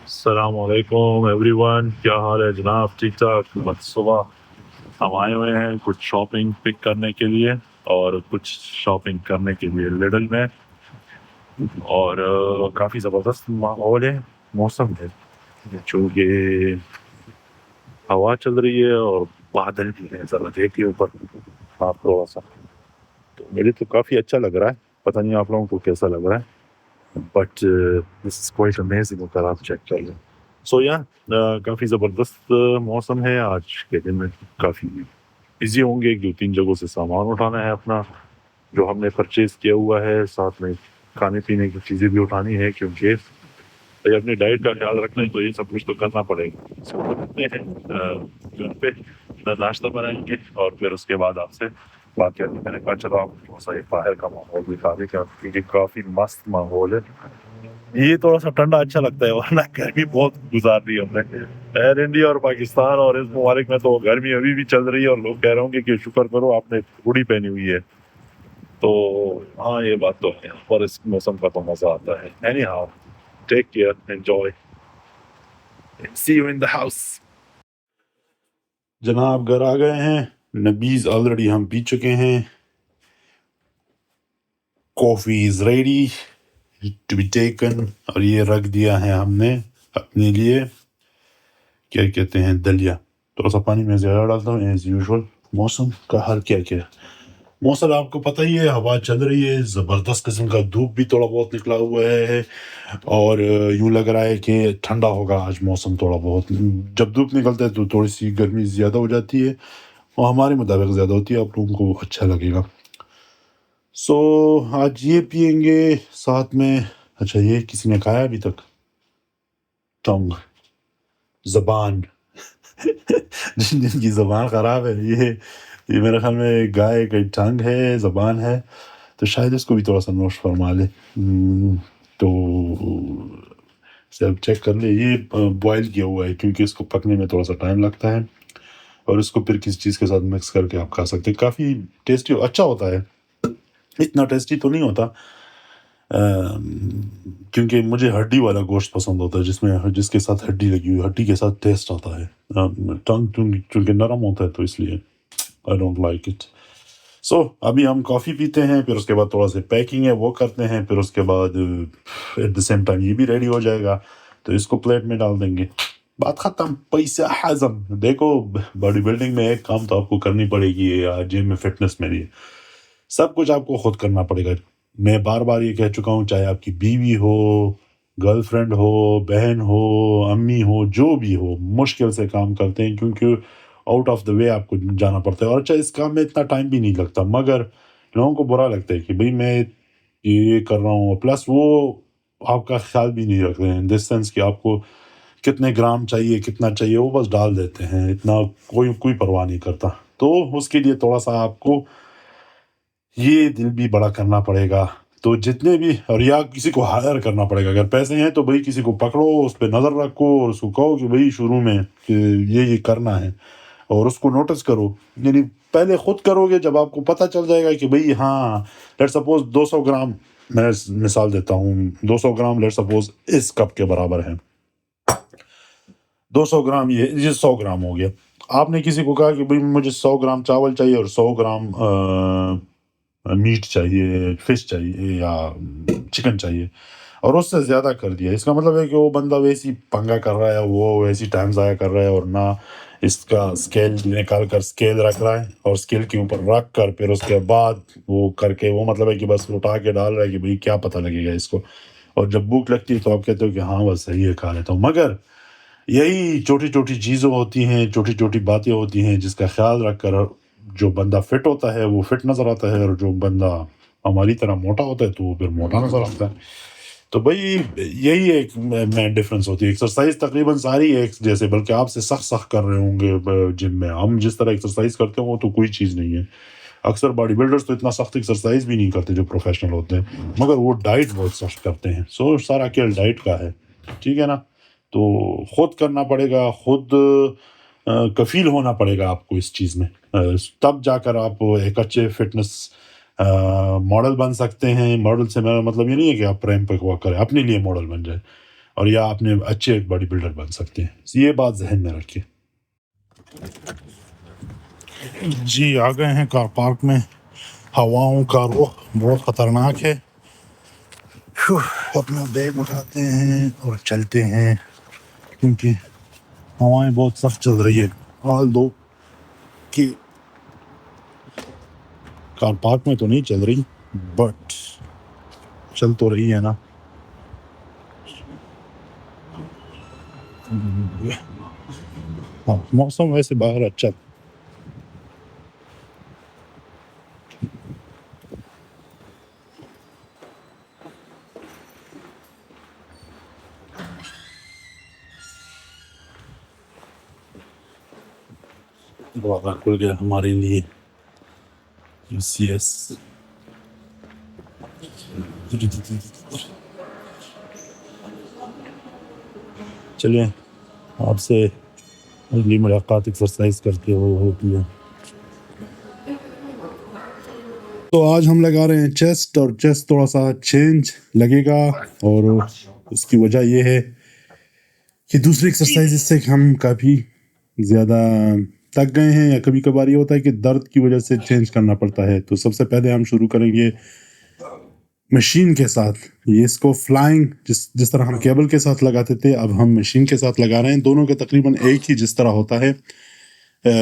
السلام علیکم every one, کیا حال ہے جناب؟ ٹھیک ٹھاک؟ بس صبح ہم آئے ہوئے ہیں کچھ شاپنگ پک کرنے کے لیے اور کچھ شاپنگ کرنے کے لیے لڈل میں، اور کافی زبردست ماحول ہے، موسم ہے چونکہ ہوا چل رہی ہے اور بادل بھی ہیں، ذرا دیکھیے اوپر آپ تھوڑا سا، تو مجھے تو کافی اچھا لگ رہا ہے، پتہ نہیں آپ لوگوں کو کیسا لگ رہا ہے، but this is quite amazing, اگر آپ چیک کر لیں سو یا کافی زبردست موسم ہے آج کے دن میں، کافی بزی ہوں گے، 2-3 جگہوں سے سامان اٹھانا ہے اپنا جو ہم نے پرچیز کیا ہوا ہے، ساتھ میں کھانے پینے کی چیزیں بھی اٹھانی ہے کیونکہ بھائی اپنی ڈائٹ کا خیال رکھنا ہے تو یہ سب کچھ تو کرنا پڑے گا. سو رکھتے ہیں گھر پہ ناشتہ بنائیں گے اور پھر اس کے بعد آپ سے بات کریں گے. میں نے کہا چلو آپ تھوڑا سا یہ باہر کا ماحول دکھا دیں کیونکہ کافی مست ماحول ہے. یہ تھوڑا سا ٹھنڈا اچھا لگتا ہے ورنہ گرمی بہت گزار رہی ہے ہم نے ایئر انڈیا اور پاکستان اور اس ممالک میں، تو گرمی ابھی بھی چل رہی ہے اور لوگ کہہ رہے ہوں گے کہ شکر کرو آپ نے ہوڈی پہنی ہوئی ہے. تو ہاں یہ بات تو ہے، اور اس موسم کا تو مزہ آتا ہے. Anyhow, take care, enjoy, see you in the house. جناب گھر آ گئے ہیں، نبیز آلریڈی ہم پی چکے ہیں، coffee is ready to be taken, اور یہ رکھ دیا ہے ہم نے اپنے لیے کیا کہتے ہیں دلیا. تھوڑا سا پانی میں زیادہ ڈالتا ہوں ایز یوزول. موسم کا حال کیا کیا موسم آپ کو پتہ ہی ہے، ہوا چل رہی ہے، زبردست قسم کا دھوپ بھی تھوڑا بہت نکلا ہوا ہے، اور یوں لگ رہا ہے کہ ٹھنڈا ہوگا آج موسم تھوڑا بہت. جب دھوپ نکلتا ہے تو تھوڑی سی گرمی زیادہ ہو جاتی ہے، وہ ہمارے مطابق زیادہ ہوتی ہے، آپ لوگوں کو اچھا لگے گا. سو آج یہ پئیں گے ساتھ میں. اچھا یہ کسی نے کھایا ابھی تک؟ ٹنگ، زبان جن کی زبان خراب ہے، یہ میرے خیال میں گائے کا ٹنگ ہے، زبان ہے، تو شاید اس کو بھی تھوڑا سا نوش فرما لے. تو سب چیک کر لے. یہ بوائل کیا ہوا ہے کیونکہ اس کو پکنے میں تھوڑا سا ٹائم لگتا ہے، اور اس کو پھر کسی چیز کے ساتھ مکس کر کے آپ کھا سکتے ہیں. کافی ٹیسٹی اچھا ہوتا ہے، اتنا ٹیسٹی تو نہیں ہوتا کیونکہ مجھے ہڈی والا گوشت پسند ہوتا ہے، جس کے ساتھ ہڈی لگی ہوئی، ہڈی کے ساتھ ٹیسٹ آتا ہے. ٹنگ چونکہ نرم ہوتا ہے تو اس لیے آئی ڈونٹ لائک اٹ. سو ابھی ہم کافی پیتے ہیں، پھر اس کے بعد تھوڑا سا پیکنگ ہے وہ کرتے ہیں، پھر اس کے بعد ایٹ دا سیم ٹائم یہ بھی ریڈی ہو جائے گا تو اس کو پلیٹ میں ڈال دیں گے، بات ختم. پیسہ ہضم. دیکھو باڈی بلڈنگ میں ایک کام تو آپ کو کرنی پڑے گی، یا جم میں فٹنس میں بھی سب کچھ آپ کو خود کرنا پڑے گا. میں بار بار یہ کہہ چکا ہوں، چاہے آپ کی بیوی ہو، گرل فرینڈ ہو، بہن ہو، امی ہو، جو بھی ہو، مشکل سے کام کرتے ہیں کیونکہ آؤٹ آف دا وے آپ کو جانا پڑتا ہے. اور اچھا اس کام میں اتنا ٹائم بھی نہیں لگتا، مگر لوگوں کو برا لگتا ہے کہ بھئی میں یہ کر رہا ہوں، پلس وہ آپ کا خیال بھی نہیں رکھتے ہیں ان دس سینس کہ آپ کو کتنے گرام چاہیے، کتنا چاہیے، وہ بس ڈال دیتے ہیں، اتنا کوئی پرواہ نہیں کرتا. تو اس کے لیے تھوڑا سا آپ کو یہ دل بھی بڑا کرنا پڑے گا. تو جتنے بھی، اور یا کسی کو ہائر کرنا پڑے گا، اگر پیسے ہیں تو بھئی کسی کو پکڑو، اس پہ نظر رکھو، اور اس کو کہو کہ بھئی شروع میں کہ یہ کرنا ہے، اور اس کو نوٹس کرو. یعنی پہلے خود کرو گے، جب آپ کو پتہ چل جائے گا کہ بھئی ہاں لیٹ سپوز 200 گرام، میں مثال دیتا ہوں، 200 گرام لیٹ سپوز اس کپ کے برابر ہے، 200 گرام یہ 100 گرام ہو گیا. آپ نے کسی کو کہا کہ بھئی مجھے 100 گرام چاول چاہیے اور 100 گرام میٹ چاہیے، فش چاہیے یا چکن چاہیے، اور اس سے زیادہ کر دیا، اس کا مطلب ہے کہ وہ بندہ ویسی پنگا کر رہا ہے، وہ ویسی ٹائم ضائع کر رہا ہے، اور نہ اس کا اسکیل نکال کر اسکیل رکھ رہا ہے، اور اسکیل کے اوپر رکھ کر پھر اس کے بعد وہ کر کے، وہ مطلب ہے کہ بس اٹھا کے ڈال رہا ہے کہ بھئی کیا پتہ لگے گا اس کو. اور جب بھوک لگتی ہے تو آپ کہتے ہو کہ ہاں بس صحیح ہے کھا لیتا ہوں. مگر یہی چھوٹی چھوٹی چیزیں ہوتی ہیں، چھوٹی چھوٹی باتیں ہوتی ہیں جس کا خیال رکھ کر جو بندہ فٹ ہوتا ہے وہ فٹ نظر آتا ہے، اور جو بندہ ہماری طرح موٹا ہوتا ہے تو وہ پھر موٹا نظر آتا ہے. تو بھئی یہی ایک میں ڈفرینس ہوتی ہے. ایکسرسائز تقریباً ساری ایک جیسے، بلکہ آپ سے سخت کر رہے ہوں گے جم میں. ہم جس طرح ایکسرسائز کرتے ہیں وہ تو کوئی چیز نہیں ہے. اکثر باڈی بلڈرز تو اتنا سخت ایکسرسائز بھی نہیں کرتے جو پروفیشنل ہوتے ہیں، مگر وہ ڈائٹ بہت سخت کرتے ہیں. سو سارا کھیل ڈائٹ کا ہے، ٹھیک ہے نا. تو خود کرنا پڑے گا، خود کفیل ہونا پڑے گا آپ کو اس چیز میں، تب جا کر آپ ایک اچھے فٹنس ماڈل بن سکتے ہیں. ماڈل سے میرا مطلب یہ نہیں ہے کہ آپ پریم پہ واک کریں، اپنے لیے ماڈل بن جائے. اور یا اپنے اچھے ایک باڈی بلڈر بن سکتے ہیں. یہ بات ذہن میں رکھیں. جی آ گئے ہیں کار پارک میں. ہواؤں کا رخ بہت خطرناک ہے. اپنا بیگ اٹھاتے ہیں اور چلتے ہیں کیونکہ ہوائیں بہت سخت چل رہی ہے. آل دو کہ کار پارک میں تو نہیں چل رہی بٹ چل تو رہی ہے نا. موسم ویسے باہر اچھا. دروازہ کھل گیا ہمارے لیے. UCS چلیں آپ سے اگلی ملاقات ایکسرسائز کرتے ہوئے ہوتی ہے. تو آج ہم لگا رہے ہیں چیسٹ اور چیسٹ تھوڑا سا چینج لگے گا اور اس کی وجہ یہ ہے کہ دوسری ایکسرسائز سے ہم کافی زیادہ تک گئے ہیں یا کبھی کبھار یہ ہوتا ہے کہ درد کی وجہ سے چینج کرنا پڑتا ہے. تو سب سے پہلے ہم شروع کریں گے مشین کے ساتھ. یہ اس کو فلائنگ جس طرح ہم کیبل کے ساتھ لگاتے تھے اب ہم مشین کے ساتھ لگا رہے ہیں. دونوں کے تقریباً ایک ہی جس طرح ہوتا ہے.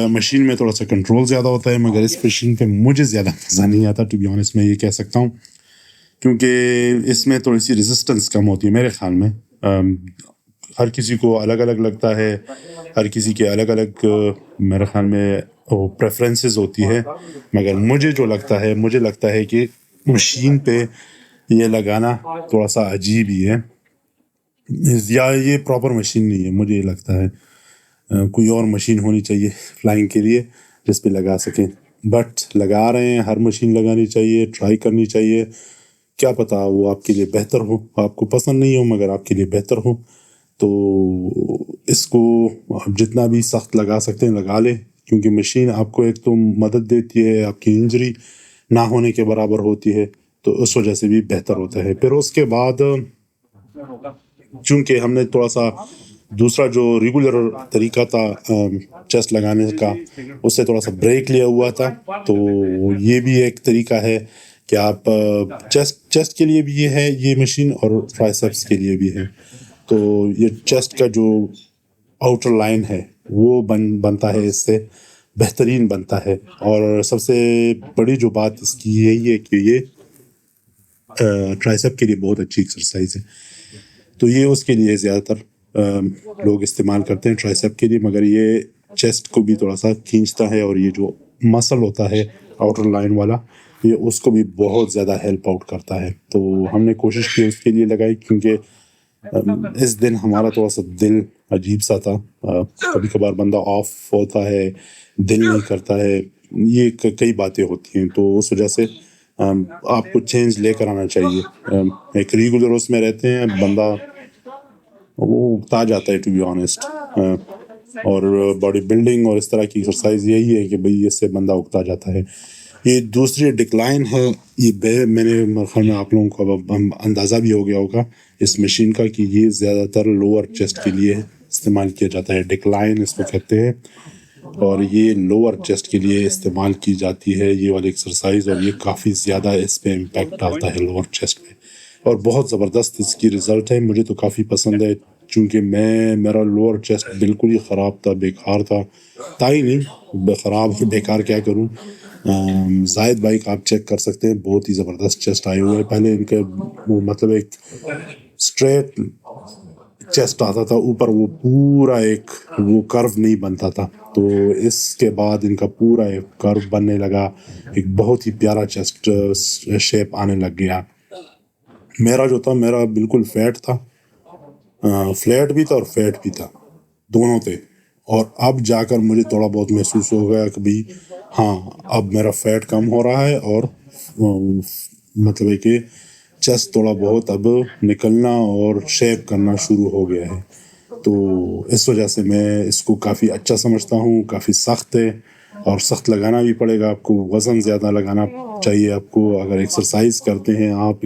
مشین میں تھوڑا سا کنٹرول زیادہ ہوتا ہے مگر اس مشین پہ مجھے زیادہ مزہ نہیں آتا ٹو بی آنیسٹ. میں یہ کہہ سکتا ہوں کیونکہ اس میں تھوڑی سی ریزسٹنس کم ہوتی ہے میرے خیال میں. ہر کسی کو الگ الگ لگتا ہے, ہر کسی کے الگ الگ میرے خیال میں پریفرنسز ہوتی ہے. مگر مجھے جو لگتا ہے مجھے لگتا ہے کہ مشین پہ یہ لگانا تھوڑا سا عجیب ہی ہے یا یہ پراپر مشین نہیں ہے. مجھے یہ لگتا ہے کوئی اور مشین ہونی چاہیے فلائنگ کے لیے جس پہ لگا سکیں. بٹ لگا رہے ہیں, ہر مشین لگانی چاہیے, ٹرائی کرنی چاہیے. کیا پتہ وہ آپ کے لیے بہتر ہو, آپ کو پسند نہیں ہو مگر آپ کے لیے بہتر ہو. تو اس کو آپ جتنا بھی سخت لگا سکتے ہیں لگا لیں کیونکہ مشین آپ کو ایک تو مدد دیتی ہے, آپ کی انجری نہ ہونے کے برابر ہوتی ہے تو اس وجہ سے بھی بہتر ہوتا ہے. پھر اس کے بعد چونکہ ہم نے تھوڑا سا دوسرا جو ریگولر طریقہ تھا چیسٹ لگانے کا اس سے تھوڑا سا بریک لیا ہوا تھا. تو یہ بھی ایک طریقہ ہے کہ آپ چیسٹ کے لیے بھی یہ ہے یہ مشین اور ٹرائسیپس کے لیے بھی ہے. تو یہ چیسٹ کا جو آؤٹر لائن ہے وہ بنتا ہے, اس سے بہترین بنتا ہے. اور سب سے بڑی جو بات اس کی یہی ہے کہ یہ ٹرائسیپ کے لیے بہت اچھی ایکسرسائز ہے. تو یہ اس کے لیے زیادہ تر لوگ استعمال کرتے ہیں ٹرائسیپ کے لیے. مگر یہ چیسٹ کو بھی تھوڑا سا کھینچتا ہے اور یہ جو مسل ہوتا ہے آؤٹر لائن والا یہ اس کو بھی بہت زیادہ ہیلپ آؤٹ کرتا ہے. تو ہم نے کوشش کی اس کے لیے لگائی کیونکہ اس دن ہمارا تھوڑا سا دل عجیب سا تھا. کبھی کبھار بندہ آف ہوتا ہے, دل نہیں کرتا ہے, یہ کئی باتیں ہوتی ہیں. تو اس وجہ سے آپ کو چینج لے کر آنا چاہیے. ایک ریگولر اس میں رہتے ہیں بندہ وہ اگتا جاتا ہے ٹو بی آنیسٹ. اور باڈی بلڈنگ اور اس طرح کی ایکسرسائز یہی ہے کہ بھئی اس سے بندہ اگتا جاتا ہے. یہ دوسری ڈکلائن ہے, یہ میں نے خیال میں آپ لوگوں کو اب اندازہ بھی ہو گیا ہوگا اس مشین کا کہ یہ زیادہ تر لوور چیسٹ کے لیے استعمال کیا جاتا ہے. ڈکلائن اس کو کہتے ہیں اور یہ لوور چیسٹ کے لیے استعمال کی جاتی ہے یہ والی ایکسرسائز. اور یہ کافی زیادہ اس پہ امپیکٹ ڈالتا ہے لوور چیسٹ پہ اور بہت زبردست اس کی رزلٹ ہے. مجھے تو کافی پسند ہے چونکہ میرا لوور چیسٹ بالکل ہی خراب تھا, بیکار تھا ہی نہیں, خراب بیکار کیا کروں. زاہد بھائی کا آپ چیک کر سکتے ہیں, بہت ہی زبردست چیسٹ آئے ہوئے ہیں. پہلے ان کے مطلب ایک اسٹریٹ چیسٹ آتا تھا اوپر, وہ پورا ایک وہ کرو نہیں بنتا تھا. تو اس کے بعد ان کا پورا ایک کرو بننے لگا, ایک بہت ہی پیارا چیسٹ شیپ آنے لگ گیا. میرا جو تھا میرا بالکل فلیٹ تھا, فلیٹ بھی تھا اور فیٹ بھی تھا, دونوں تھے. اور اب جا کر مجھے تھوڑا بہت محسوس ہو گیا کہ بھئی ہاں اب میرا فیٹ کم ہو رہا ہے اور مطلب ہے کہ چیسٹ تھوڑا بہت اب نکلنا اور شیپ کرنا شروع ہو گیا ہے. تو اس وجہ سے میں اس کو کافی اچھا سمجھتا ہوں. کافی سخت ہے اور سخت لگانا بھی پڑے گا آپ کو, وزن زیادہ لگانا چاہیے آپ کو. اگر ایکسرسائز کرتے ہیں آپ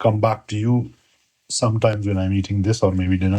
come back to you sometimes when I'm eating this or maybe dinner.